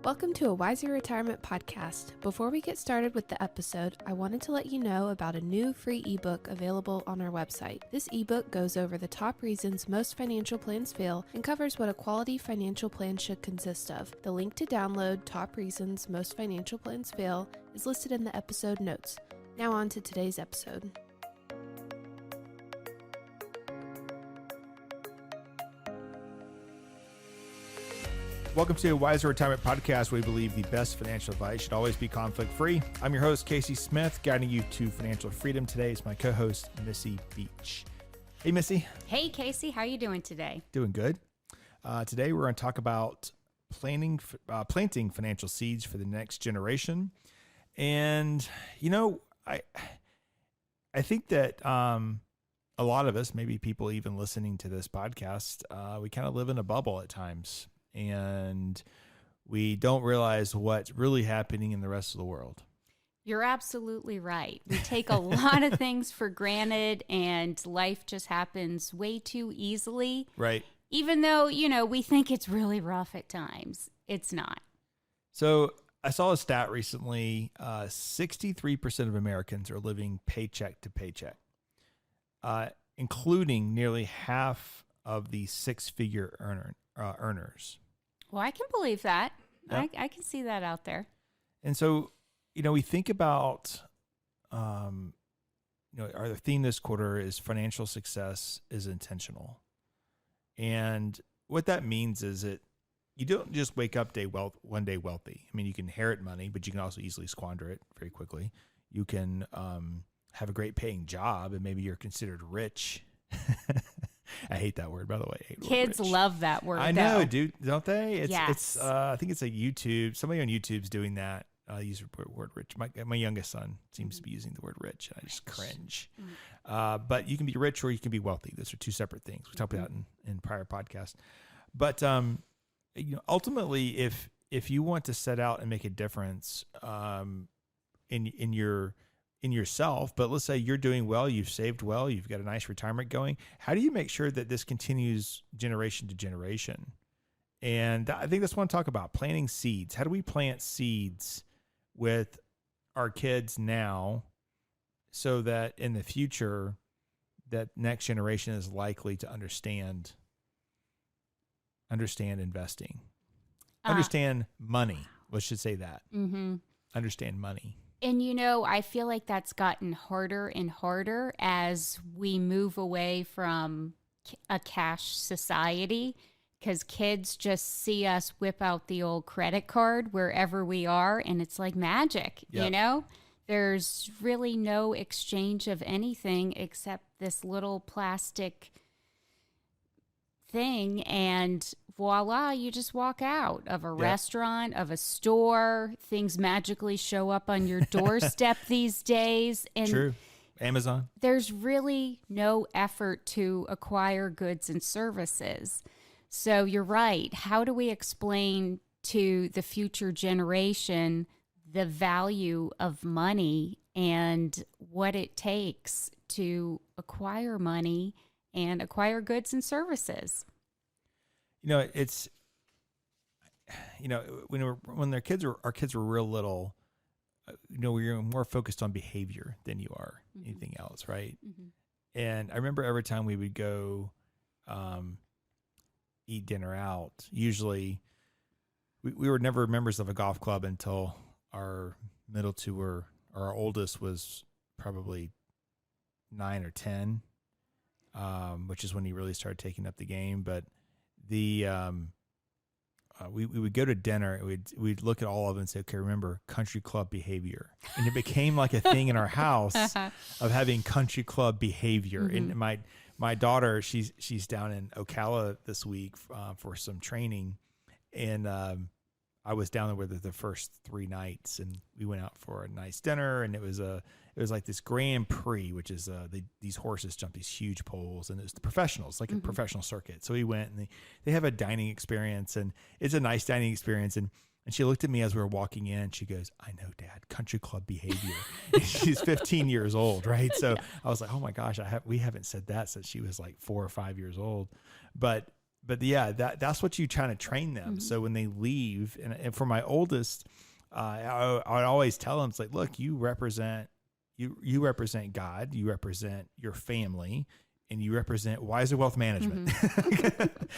Welcome to a Wiser Retirement podcast. Before we get started with the episode, I wanted to let you know about a new free ebook available on our website. This ebook goes over the top reasons most financial plans fail and covers what a quality financial plan should consist of. The link to download Top Reasons Most Financial Plans Fail is listed in the episode notes. Now on to today's episode. Welcome to a Wiser Retirement Podcast, where we believe the best financial advice should always be conflict-free. I'm your host, Casey Smith, guiding you to financial freedom. Today is my co-host, Missie Beach. Hey, Missy. Hey, Casey. How are you doing today? Doing good. Today, we're going to talk about planting financial seeds for the next generation. And, you know, I think that a lot of us, maybe people even listening to this podcast, we kind of live in a bubble at times. And we don't realize what's really happening in the rest of the world. You're absolutely right. We take a lot of things for granted, and life just happens way too easily. Right. Even though, we think it's really rough at times. It's not. So I saw a stat recently, 63% of Americans are living paycheck to paycheck, including nearly half of the six-figure earners. Well, I can believe that. Yep. I can see that out there. And so, we think about, our theme this quarter is financial success is intentional. And what that means is that you don't just wake up one day wealthy. I mean, you can inherit money, but you can also easily squander it very quickly. You can have a great paying job, and maybe you're considered rich. I hate that word, by the way. Kids love that word. I know, dude, don't they? Yes. I think it's a YouTube. Somebody on YouTube's doing that. Use the word rich. My youngest son seems to be using the word rich. I just cringe. But you can be rich or you can be wealthy. Those are two separate things. We talked about in prior podcasts. But ultimately, if you want to set out and make a difference in yourself, but let's say you're doing well, you've saved well, you've got a nice retirement going. How do you make sure that this continues generation to generation? And I think that's what I want to talk about, planting seeds. How do we plant seeds with our kids now so that in the future, that next generation is likely to understand investing, understand money. Let's just say that. Mm-hmm. Understand money. And, I feel like that's gotten harder and harder as we move away from a cash society, because kids just see us whip out the old credit card wherever we are, and it's like magic, Yep. There's really no exchange of anything except this little plastic thing, and voila, you just walk out of a restaurant, of a store. Things magically show up on your doorstep these days. And True. Amazon. There's really no effort to acquire goods and services. So you're right. How do we explain to the future generation the value of money and what it takes to acquire money and acquire goods and services? It's, when our kids were real little, we're more focused on behavior than you are anything else. Right. Mm-hmm. And I remember every time we would go, eat dinner out, usually we were never members of a golf club until our middle two or our oldest was probably 9 or 10, which is when he really started taking up the game. But we would go to dinner and we'd look at all of them and say, okay, remember country club behavior. And it became like a thing in our house of having country club behavior. Mm-hmm. And my daughter, she's down in Ocala this week for some training. And I was down there with her the first 3 nights, and we went out for a nice dinner, and it was like this Grand Prix, which is these horses jump these huge poles, and it's the professionals, like a professional circuit. So we went, and they have a dining experience, and it's a nice dining experience. And she looked at me as we were walking in. She goes, "I know, Dad, country club behavior." She's 15 years old, right? So I was like, "Oh my gosh, we haven't said that since she was like 4 or 5 years old." But yeah, that's what you trying to train them. So when they leave, and for my oldest, I would always tell them, it's like, look, you represent God, you represent your family, and you represent wiser wealth management.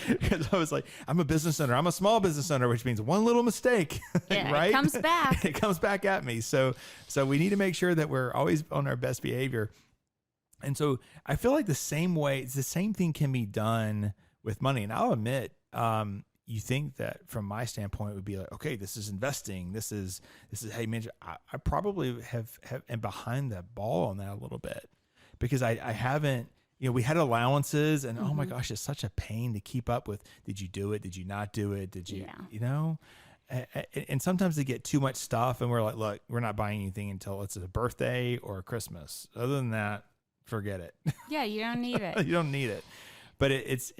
Because I was like, I'm a business owner. I'm a small business owner, which means one little mistake, right? It comes back. It comes back at me. So we need to make sure that we're always on our best behavior. And so I feel like the same thing can be done with money. And I'll admit, you think that from my standpoint, it would be like, okay, this is investing. This is, hey, man, I probably am behind the ball on that a little bit, because I haven't, we had allowances, and oh my gosh, it's such a pain to keep up with. Did you do it? Did you not do it? Did you, and sometimes they get too much stuff, and we're like, look, we're not buying anything until it's a birthday or Christmas. Other than that, forget it. Yeah, you don't need it. You don't need it. But it's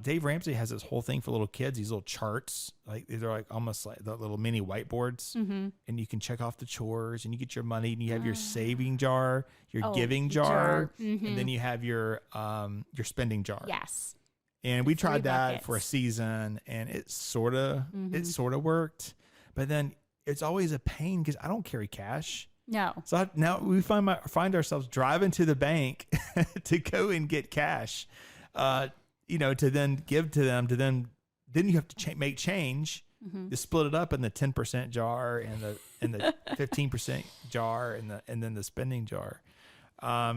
Dave Ramsey has this whole thing for little kids, these little charts, like they're like almost like the little mini whiteboards, and you can check off the chores, and you get your money, and you have your saving jar, your giving jar, and then you have your spending jar. Yes. And we tried that for a season, and it sort of worked, but then it's always a pain because I don't carry cash. No. So now we find ourselves driving to the bank to go and get cash. To then give to them, then you have to make change to split it up in the 10% jar and the 15% jar and then the spending jar. I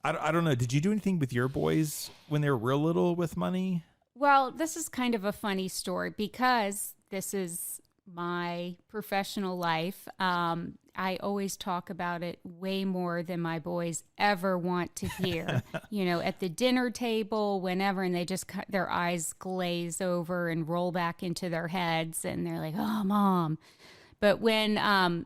don't know. Did you do anything with your boys when they were real little with money? Well, this is kind of a funny story because this is my professional life. I always talk about it way more than my boys ever want to hear, at the dinner table, whenever, and they just their eyes glaze over and roll back into their heads, and they're like, oh, Mom. But when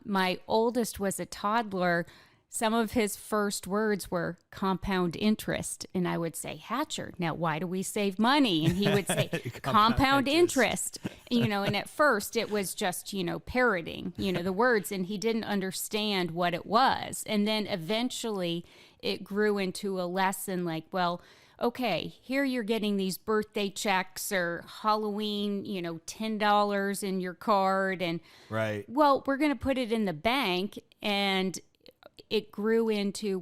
my oldest was a toddler, some of his first words were compound interest. And I would say, Hatcher, now why do we save money? And he would say, compound interest. And at first it was just, parroting, the words, and he didn't understand what it was. And then eventually it grew into a lesson like, well, okay, here you're getting these birthday checks or Halloween, $10 in your card. And right. Well, we're going to put it in the bank. And it grew into,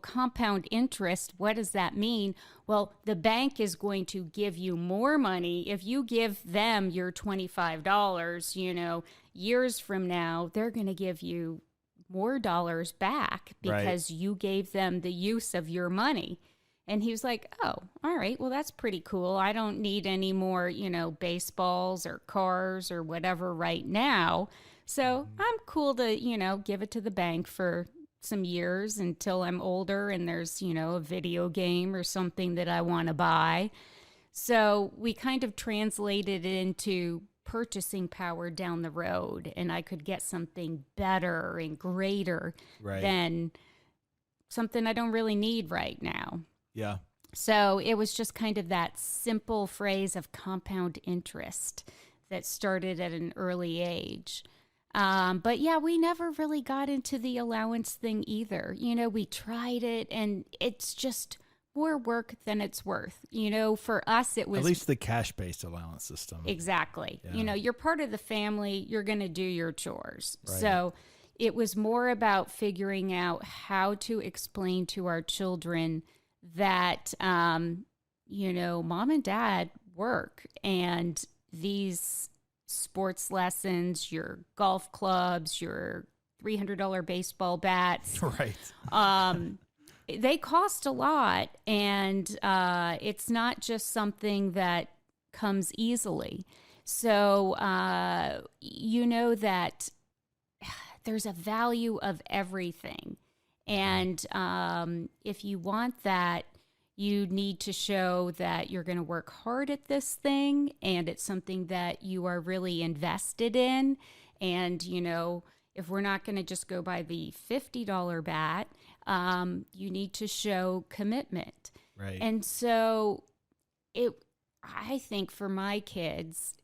compound interest, what does that mean? Well, the bank is going to give you more money. If you give them your $25, years from now, they're going to give you more dollars back because you gave them the use of your money. And he was like, oh, all right, well, that's pretty cool. I don't need any more, baseballs or cars or whatever right now. So I'm cool to, give it to the bank for some years until I'm older and there's, a video game or something that I want to buy. So we kind of translated it into purchasing power down the road, and I could get something better and greater than something I don't really need right now. Yeah. So it was just kind of that simple phrase of compound interest that started at an early age. But yeah, we never really got into the allowance thing either. We tried it, and it's just more work than it's worth. For us, it was at least the cash-based allowance system. Exactly. Yeah. You're part of the family. You're going to do your chores. Right. So it was more about figuring out how to explain to our children that, Mom and Dad work, and these sports lessons, your golf clubs, your $300 baseball bats. Right. They cost a lot, and it's not just something that comes easily. So, that there's a value of everything. And if you want that, you need to show that you're going to work hard at this thing, and it's something that you are really invested in. And, if we're not going to just go by the $50 bat, you need to show commitment. Right. And so I think for my kids,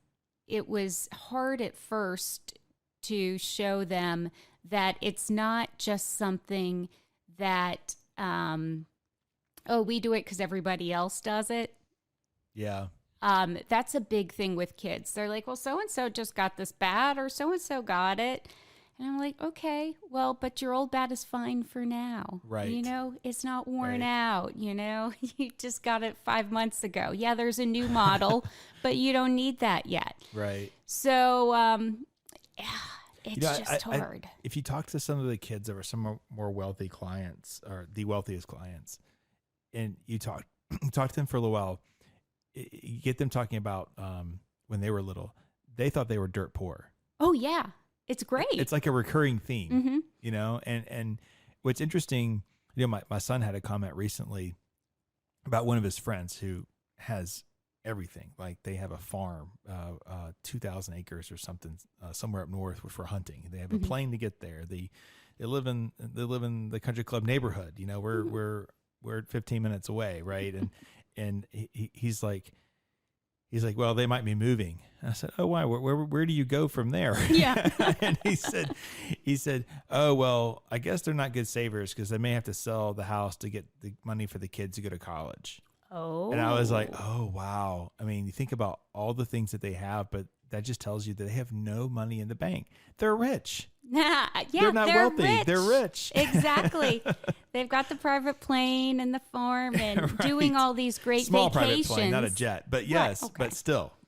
it was hard at first to show them that it's not just something that, we do it because everybody else does it. Yeah. That's a big thing with kids. They're like, well, so-and-so just got this bat or so-and-so got it. And I'm like, okay, well, but your old bat is fine for now. Right. You know, it's not worn Right. out, you know, you just got it 5 months ago. Yeah, there's a new model, but you don't need that yet. Right. So, yeah, it's You know, just hard. If you talk to some of the kids that are some more wealthy clients or the wealthiest clients, and you talk to them for a little while, you get them talking about when they were little, they thought they were dirt poor. Oh, yeah. It's great. It's like a recurring theme, Mm-hmm. you know, and what's interesting, you know, my son had a comment recently about one of his friends who has everything. Like they have a farm, 2,000 acres or something, somewhere up north for hunting. They have a plane to get there. They live in the country club neighborhood. You know, we're 15 minutes away. Right. And he's like, well, they might be moving. And I said, oh, why? Where do you go from there? Yeah. And he said, oh, well, I guess they're not good savers because they may have to sell the house to get the money for the kids to go to college. Oh. And I was like, oh, wow. I mean, you think about all the things that they have, but that just tells you that they have no money in the bank. They're rich. Yeah, they're not wealthy. Rich. They're rich. Exactly. They've got the private plane and the farm and Right. doing all these great Small vacations. private plane, not a jet, but yes, Right, okay.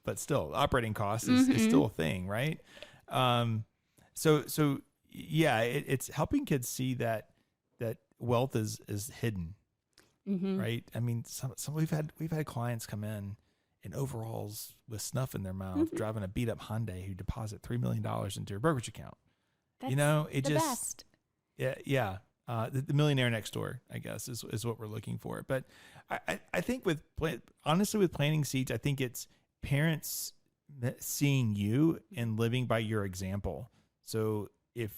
but still, operating costs is still a thing, right? So yeah, it's helping kids see that wealth is hidden, right? I mean, some we've had clients come in overalls with snuff in their mouth, driving a beat up Hyundai who deposit $3 million into your brokerage account. That's you know, it the just best. yeah. The millionaire next door, I guess, is what we're looking for. But I think honestly with planting seeds, I think it's parents seeing you and living by your example. So if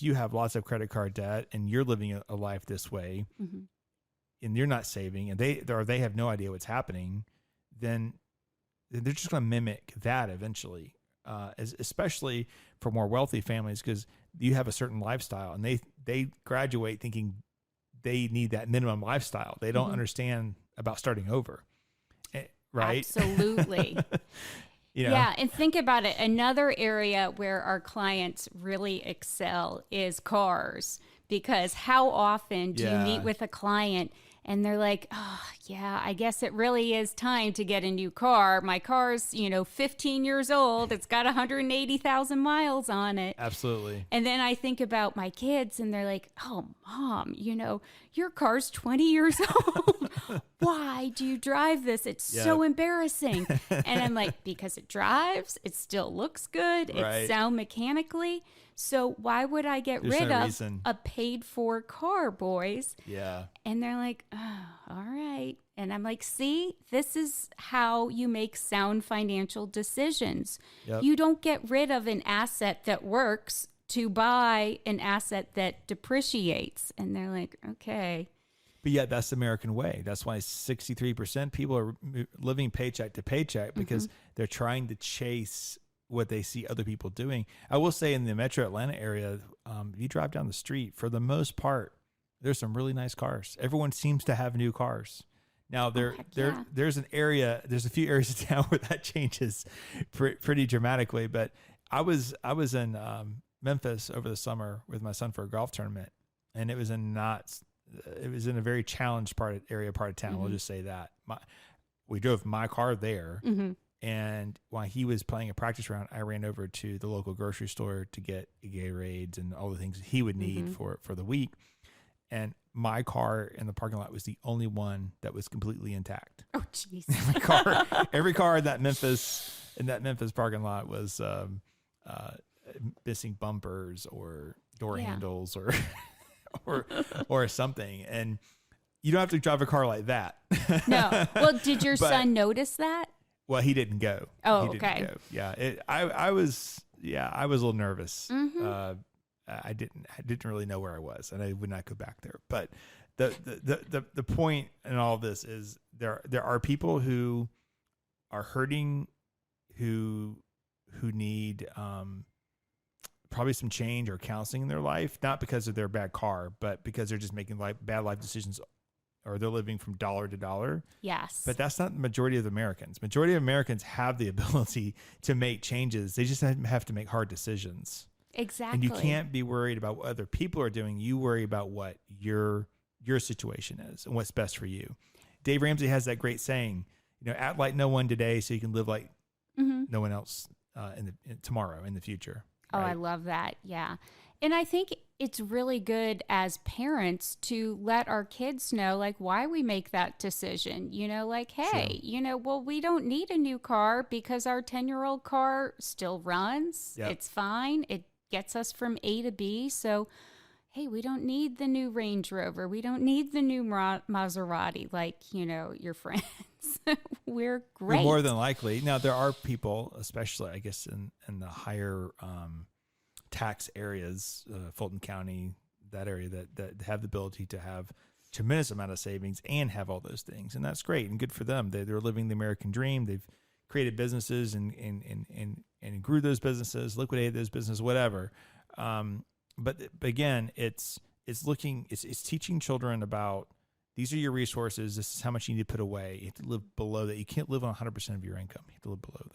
you have lots of credit card debt and you're living a life this way, and you're not saving, and they have no idea what's happening, then they're just going to mimic that eventually. Especially for more wealthy families, because you have a certain lifestyle and they graduate thinking they need that minimum lifestyle. They don't understand about starting over. Right? Absolutely. You know? Yeah. And think about it. Another area where our clients really excel is cars, because how often do you meet with a client and they're like, oh, yeah, I guess it really is time to get a new car. My car's, 15 years old. It's got 180,000 miles on it. Absolutely. And then I think about my kids and they're like, oh, Mom, your car's 20 years old. Why do you drive this? It's so embarrassing. And I'm like, because it drives. It still looks good. Right. It's sound mechanically. So why would I get rid of a paid for car, boys? Yeah. And they're like, oh, all right. And I'm like, see, this is how you make sound financial decisions. Yep. You don't get rid of an asset that works to buy an asset that depreciates. And they're like, okay. But yet that's the American way. That's why 63% people are living paycheck to paycheck, because they're trying to chase what they see other people doing. I will say in the metro Atlanta area, if you drive down the street, for the most part, there's some really nice cars. Everyone seems to have new cars. Now there's a few areas of town where that changes pretty dramatically. But I was in Memphis over the summer with my son for a golf tournament, and it was in a very challenged part of town. We'll just say that. We drove my car there. And while he was playing a practice round, I ran over to the local grocery store to get Gatorades and all the things he would need for the week. And my car in the parking lot was the only one that was completely intact. Oh, jeez. Every car in that Memphis parking lot was missing bumpers or door handles or something. And you don't have to drive a car like that. No. Well, did your son notice that? Well, he didn't go. Oh, he okay. Didn't go. Yeah, I was a little nervous. I didn't really know where I was, and I would not go back there. But the point in all of this is there are people who are hurting, who need probably some change or counseling in their life, not because of their bad car, but because they're just making bad life decisions or they're living from dollar to dollar. Yes. But that's not the majority of Americans. Majority of Americans have the ability to make changes. They just have to make hard decisions. Exactly. And you can't be worried about what other people are doing. You worry about what your situation is and what's best for you. Dave Ramsey has that great saying, act like no one today so you can live like no one else tomorrow in the future. Oh, right? I love that. Yeah. And I think it's really good as parents to let our kids know, like, why we make that decision. Like, hey, Sure. Well, we don't need a new car because our 10-year-old car still runs. Yep. It's fine. It gets us from A to B. So, hey, we don't need the new Range Rover. We don't need the new Maserati, like, your friends. We're great. More than likely. Now, there are people, especially, I guess, in the higher tax areas, Fulton County, that area, that have the ability to have tremendous amount of savings and have all those things. And that's great and good for them. They're living the American dream. They've created businesses and grew those businesses, liquidated those businesses, whatever. But again, it's teaching children about, these are your resources. This is how much you need to put away. You have to live below that. You can't live on 100% of your income. You have to live below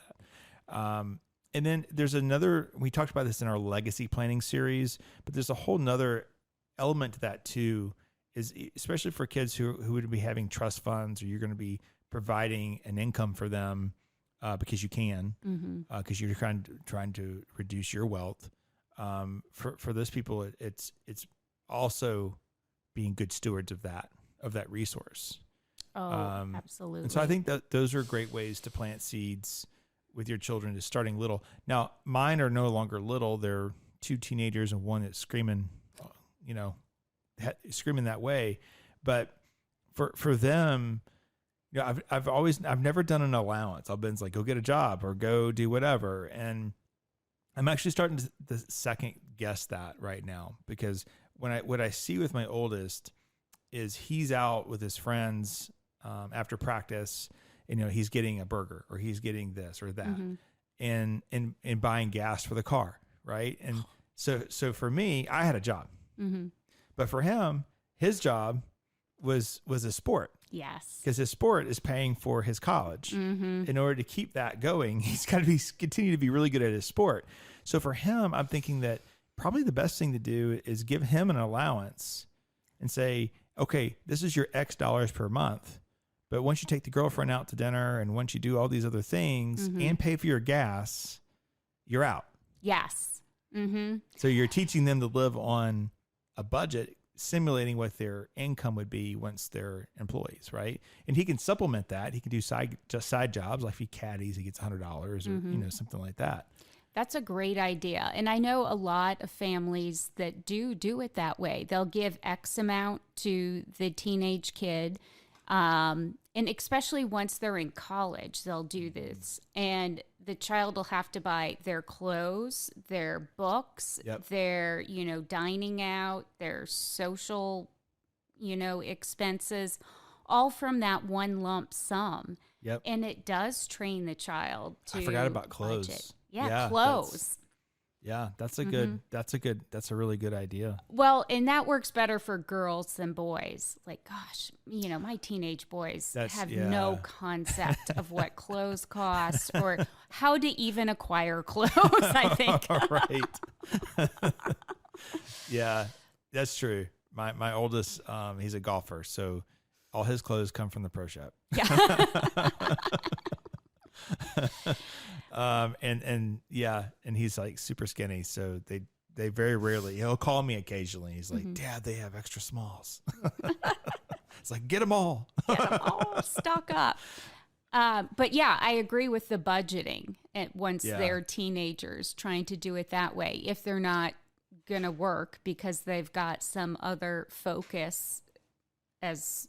that. And then there's we talked about this in our legacy planning series, but there's a whole nother element to that too, is especially for kids who would be having trust funds, or you're going to be providing an income for them because you can, because you're trying to reduce your wealth. For those people, it's also being good stewards of that resource. Oh, absolutely. And so I think that those are great ways to plant seeds with your children, is starting little. Now, mine are no longer little. They're 2 teenagers and one that's screaming, screaming that way. But for them, I've never done an allowance. I've been like, go get a job or go do whatever. And I'm actually starting to second guess that right now, because what I see with my oldest is he's out with his friends after practice, and he's getting a burger or he's getting this or that, and buying gas for the car, right? And so for me, I had a job, but for him, his job was a sport. Yes, because his sport is paying for his college. In order to keep that going, he's got to continue to be really good at his sport. So for him, I'm thinking that probably the best thing to do is give him an allowance and say, okay, this is your X dollars per month. But once you take the girlfriend out to dinner and once you do all these other things and pay for your gas, you're out. Yes. So you're teaching them to live on a budget, simulating what their income would be once they're employees, right? And he can supplement that. He can do side jobs, like if he caddies, he gets $100 or something like that. That's a great idea. And I know a lot of families that do it that way. They'll give X amount to the teenage kid. And especially once they're in college, they'll do this. And the child will have to buy their clothes, their books, their, dining out, their social, expenses, all from that one lump sum. Yep. And it does train the child to I forgot about clothes. budget. Yeah, clothes. That's a really good idea. Well, and that works better for girls than boys. Like, gosh, my teenage boys have no concept of what clothes cost or how to even acquire clothes, I think. Right. Yeah, that's true. My oldest, he's a golfer, so all his clothes come from the pro shop. Yeah. And he's like super skinny, so they very rarely, he'll call me occasionally. He's like, Dad, they have extra smalls. It's like, get them all. Stock up. But yeah, I agree with the budgeting once they're teenagers, trying to do it that way. If they're not going to work because they've got some other focus as,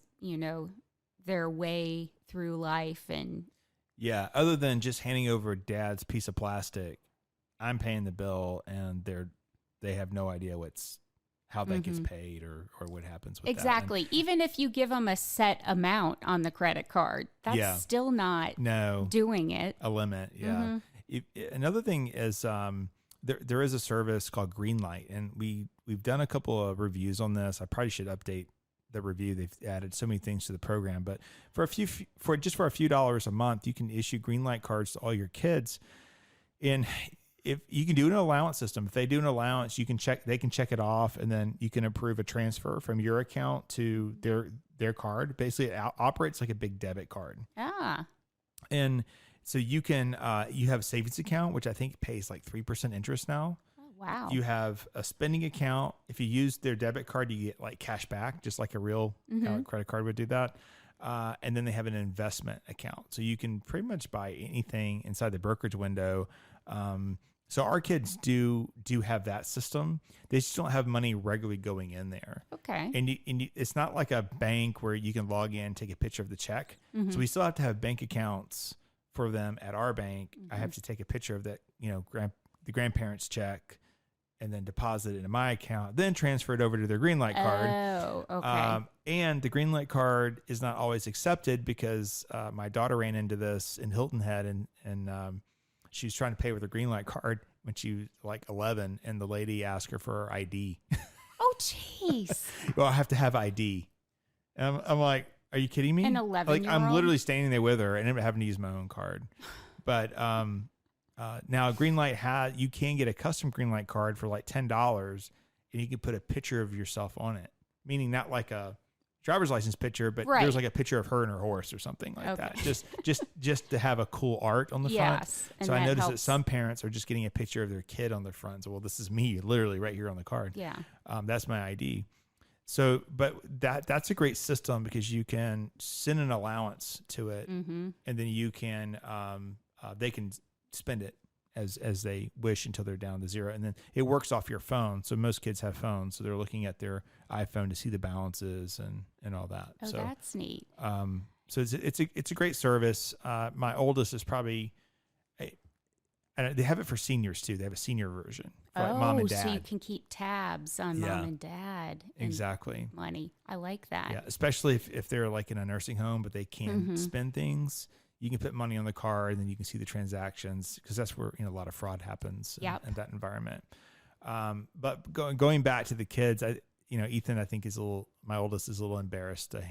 their way through life. And yeah, other than just handing over Dad's piece of plastic, I'm paying the bill, and they have no idea how that gets paid or what happens with that. Exactly. Even if you give them a set amount on the credit card, that's still not doing it. A limit, yeah. Another thing is there is a service called Greenlight, and we've done a couple of reviews on this. I probably should update the review. They've added so many things to the program, but for a few dollars a month, you can issue green light cards to all your kids. And if you can do an allowance system, if they do an allowance, they can check it off, and then you can approve a transfer from your account to their card. Basically, it operates like a big debit card. And so you can you have a savings account, which I think pays like 3% interest now. Wow. You have a spending account. If you use their debit card, you get like cash back, just like a real credit card would do that. And then they have an investment account. So you can pretty much buy anything inside the brokerage window. So our kids do have that system. They just don't have money regularly going in there. Okay. And it's not like a bank where you can log in, take a picture of the check. So we still have to have bank accounts for them at our bank. I have to take a picture of that, the grandparents' check, and then deposit it into my account, then transfer it over to their green light card. Oh, okay. And the green light card is not always accepted because my daughter ran into this in Hilton Head, and she was trying to pay with her green light card when she was like 11, and the lady asked her for her ID. Oh, jeez. Well, I have to have ID. And I'm like, are you kidding me? An 11-year-old? Like, I'm literally standing there with her and I'm having to use my own card. But now Greenlight you can get a custom Greenlight card for like $10, and you can put a picture of yourself on it, meaning not like a driver's license picture, but there's like a picture of her and her horse or something like that. Just to have a cool art on the front. So I noticed that some parents are just getting a picture of their kid on the front. So, well, this is me literally right here on the card. Yeah. That's my ID. So, but that's a great system because you can send an allowance to it, and then you can they can spend it as they wish until they're down to zero, and then it works off your phone. So most kids have phones, so they're looking at their iPhone to see the balances and all that. Oh, so that's neat. So it's a great service. My oldest is probably. And they have it for seniors too. They have a senior version for like mom and dad. So you can keep tabs on mom and dad. Exactly. Money. I like that. Yeah, especially if they're like in a nursing home, but they can't spend things. You can put money on the card, and then you can see the transactions because that's where a lot of fraud happens in that environment. But going back to the kids, Ethan, I think my oldest is a little embarrassed to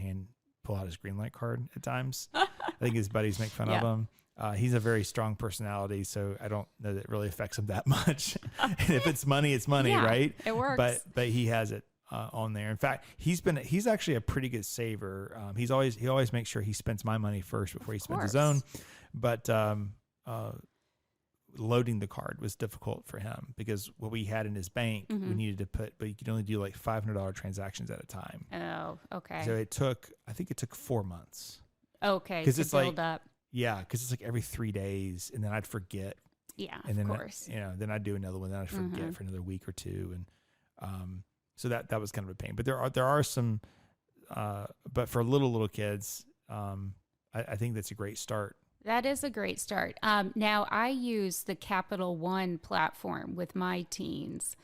pull out his Greenlight card at times. I think his buddies make fun of him. He's a very strong personality, so I don't know that it really affects him that much. And if it's money, it's money, right? It works. But he has it on there. In fact, he's actually a pretty good saver. He always makes sure he spends my money first before he spends his own. But loading the card was difficult for him because what we had in his bank, we needed to but you could only do like $500 transactions at a time. Oh, okay. So I think it took 4 months. Okay, because it's build up. Yeah, because it's like every 3 days, and then I'd forget. Yeah, and then of course. Then I'd do another one, then I'd forget for another week or two, and so that was kind of a pain. But there are some, but for little kids, I think that's a great start. That is a great start. Now I use the Capital One platform with my teens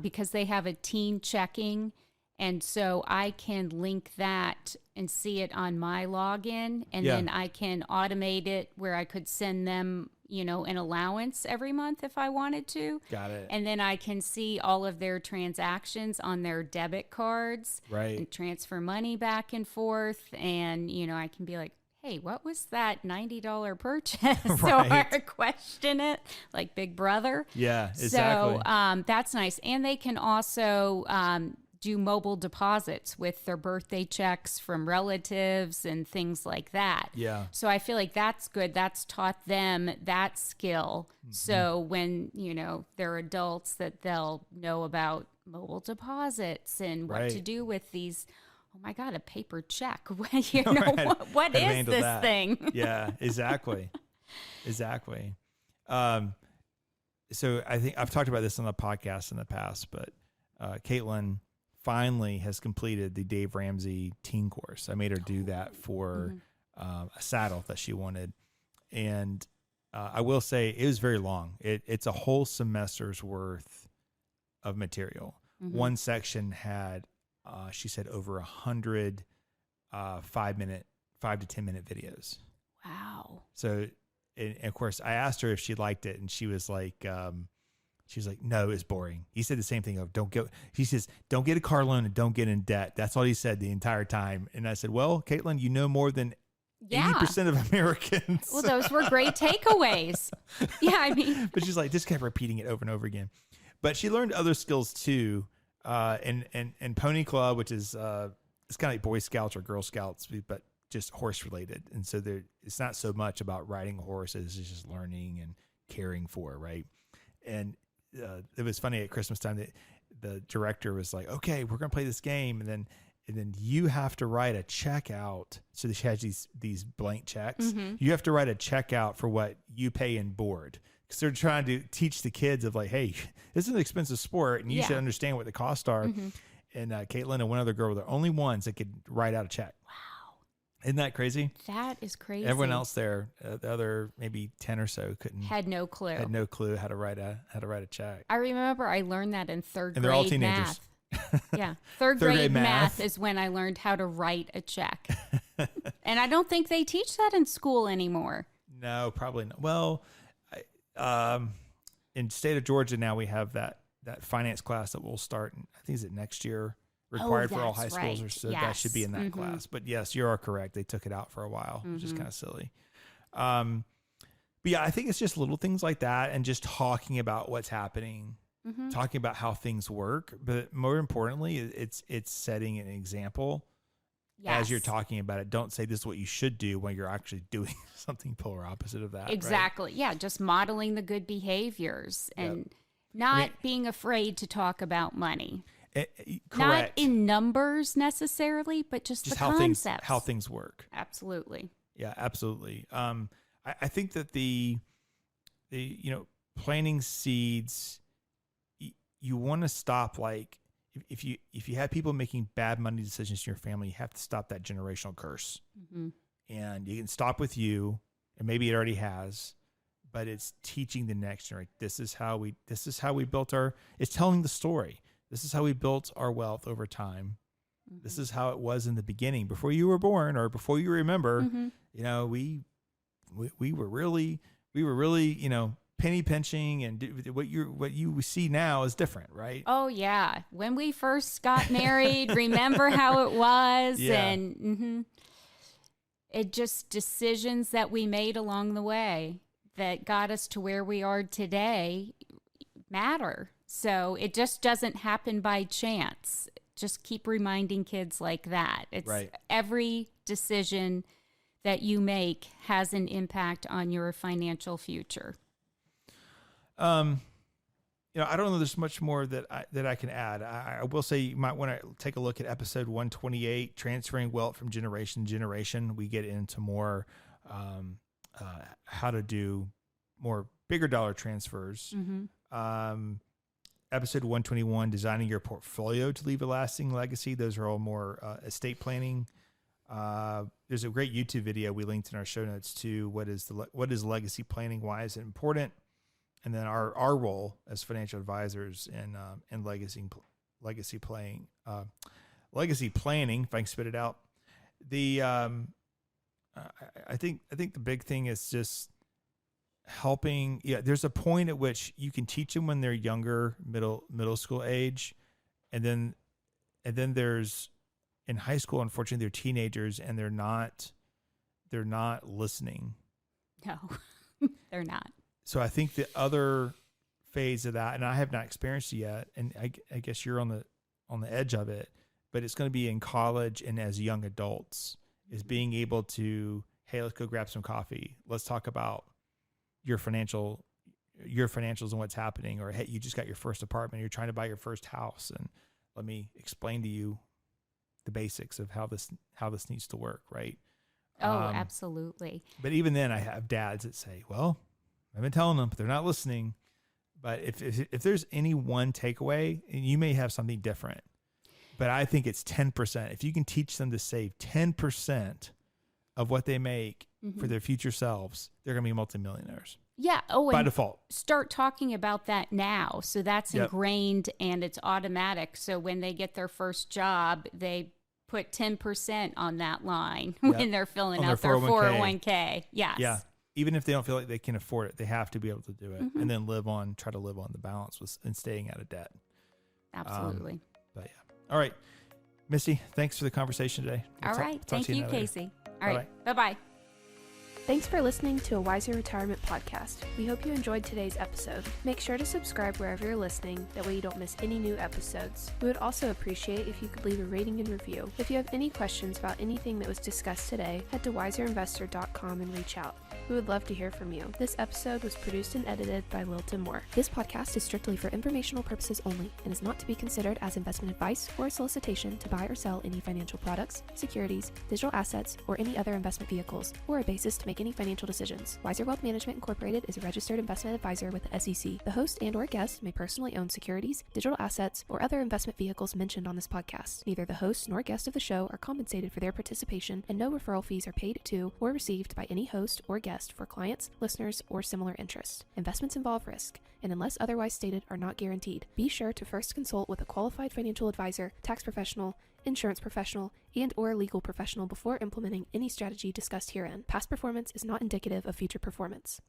because they have a teen checking. And so I can link that and see it on my login, and then I can automate it where I could send them, an allowance every month if I wanted to. Got it. And then I can see all of their transactions on their debit cards, right? And transfer money back and forth. And, I can be like, hey, what was that $90 purchase? Right. Or question it like Big Brother. Yeah, exactly. So that's nice. And they can also do mobile deposits with their birthday checks from relatives and things like that. Yeah. So I feel like that's good. That's taught them that skill. So when, they're adults, that they'll know about mobile deposits and what to do with these. Oh my God, a paper check. What is this thing? Yeah, exactly. Exactly. So I think I've talked about this on the podcast in the past, but Caitlin finally has completed the Dave Ramsey teen course. I made her do that for a saddle that she wanted. And I will say it was very long. It's a whole semester's worth of material. One section had, she said, over 100 5 to 10 minute videos. Wow. So, and of course, I asked her if she liked it, and she was like, She's like, no, it's boring. He said the same thing of he says, don't get a car loan and don't get in debt. That's all he said the entire time. And I said, well, Caitlin, you know more than 80% of Americans. Well, those were great takeaways. Yeah, I mean. But she's like, just kept repeating it over and over again. But she learned other skills too. And Pony Club, which is, it's kind of like Boy Scouts or Girl Scouts, but just horse related. And so it's not so much about riding horses. It's just learning and caring for, right? And it was funny at Christmas time that the director was like, okay, we're going to play this game. And then you have to write a check out. So she has these blank checks. Mm-hmm. You have to write a check out for what you pay in board. Because they're trying to teach the kids of like, hey, this is an expensive sport and you should understand what the costs are. Mm-hmm. And Caitlin and one other girl were the only ones that could write out a check. Wow. Isn't that crazy? That is crazy. Everyone else there, the other maybe 10 or so had no clue how to write a check. I remember I learned that in third grade. And they're all teenagers. Math. Yeah. Third grade math is when I learned how to write a check. And I don't think they teach that in school anymore. No, probably not. Well, in the state of Georgia now we have that finance class that will start, I think is it next year, required for all high schools, or so that should be in that class. But yes, you are correct. They took it out for a while, which is kind of silly. But yeah, I think it's just little things like that and just talking about what's happening, talking about how things work. But more importantly, it's setting an example as you're talking about it. Don't say this is what you should do when you're actually doing something polar opposite of that. Exactly. Right? Yeah. Just modeling the good behaviors and not being afraid to talk about money. Correct. Not in numbers necessarily, but just the concepts. How things work. Absolutely. Yeah, absolutely. I think that the planting seeds, you want to stop, like if you have people making bad money decisions in your family, you have to stop that generational curse. Mm-hmm. And you can stop with you, and maybe it already has, but it's teaching the next generation. This is how we built it's telling the story. This is how we built our wealth over time. Mm-hmm. This is how it was in the beginning, before you were born or before you remember. Mm-hmm. We were really, penny pinching, and what you see now is different, right? Oh yeah, when we first got married, remember how it was, and it just decisions that we made along the way that got us to where we are today matter. So it just doesn't happen by chance. Just keep reminding kids like that. It's every decision that you make has an impact on your financial future. I don't know. There's much more that I can add. I will say you might want to take a look at episode 128, transferring wealth from generation to generation. We get into more how to do more bigger dollar transfers. Mm-hmm. Episode 121, designing your portfolio to leave a lasting legacy. Those are all more estate planning. There's a great YouTube video we linked in our show notes to what is legacy planning, why is it important, and then our role as financial advisors in legacy planning. If I can spit it out, I think the big thing is just helping. There's a point at which you can teach them when they're younger, middle school age, and then there's in high school, unfortunately, they're teenagers and they're not listening. No, they're not. So I think the other phase of that, and I have not experienced it yet, and I guess you're on the edge of it, but it's going to be in college and as young adults, is being able to, hey, let's go grab some coffee. Let's talk about your financials and what's happening, or hey, you just got your first apartment, you're trying to buy your first house, and let me explain to you the basics of how this needs to work, right? Oh, absolutely. But even then, I have dads that say, well, I've been telling them, but they're not listening. But if there's any one takeaway, and you may have something different, but I think it's 10%. If you can teach them to save 10% of what they make for their future selves, they're going to be multimillionaires. Yeah. Oh, by default. Start talking about that now. So that's ingrained and it's automatic. So when they get their first job, they put 10% on that line when they're filling out their 401k. Yes. Yeah. even if they don't feel like they can afford it, they have to be able to do it, and then try to live on the balance and staying out of debt. Absolutely. But yeah. All right. Missy, thanks for the conversation today. All right. Thank you, Casey. All right. Bye-bye. Thanks for listening to a Wiser Retirement podcast. We hope you enjoyed today's episode. Make sure to subscribe wherever you're listening, that way you don't miss any new episodes. We would also appreciate if you could leave a rating and review. If you have any questions about anything that was discussed today, head to wiserinvestor.com and reach out. We would love to hear from you. This episode was produced and edited by Lilton Moore. This podcast is strictly for informational purposes only and is not to be considered as investment advice or a solicitation to buy or sell any financial products, securities, digital assets, or any other investment vehicles, or a basis to make any financial decisions. Wiser Wealth Management Incorporated is a registered investment advisor with the SEC. The host and/or guest may personally own securities, digital assets, or other investment vehicles mentioned on this podcast. Neither the host nor guest of the show are compensated for their participation, and no referral fees are paid to or received by any host or guest for clients, listeners, or similar interests. Investments involve risk, and unless otherwise stated, are not guaranteed. Be sure to first consult with a qualified financial advisor, tax professional, insurance professional, and/or legal professional before implementing any strategy discussed herein. Past performance is not indicative of future performance.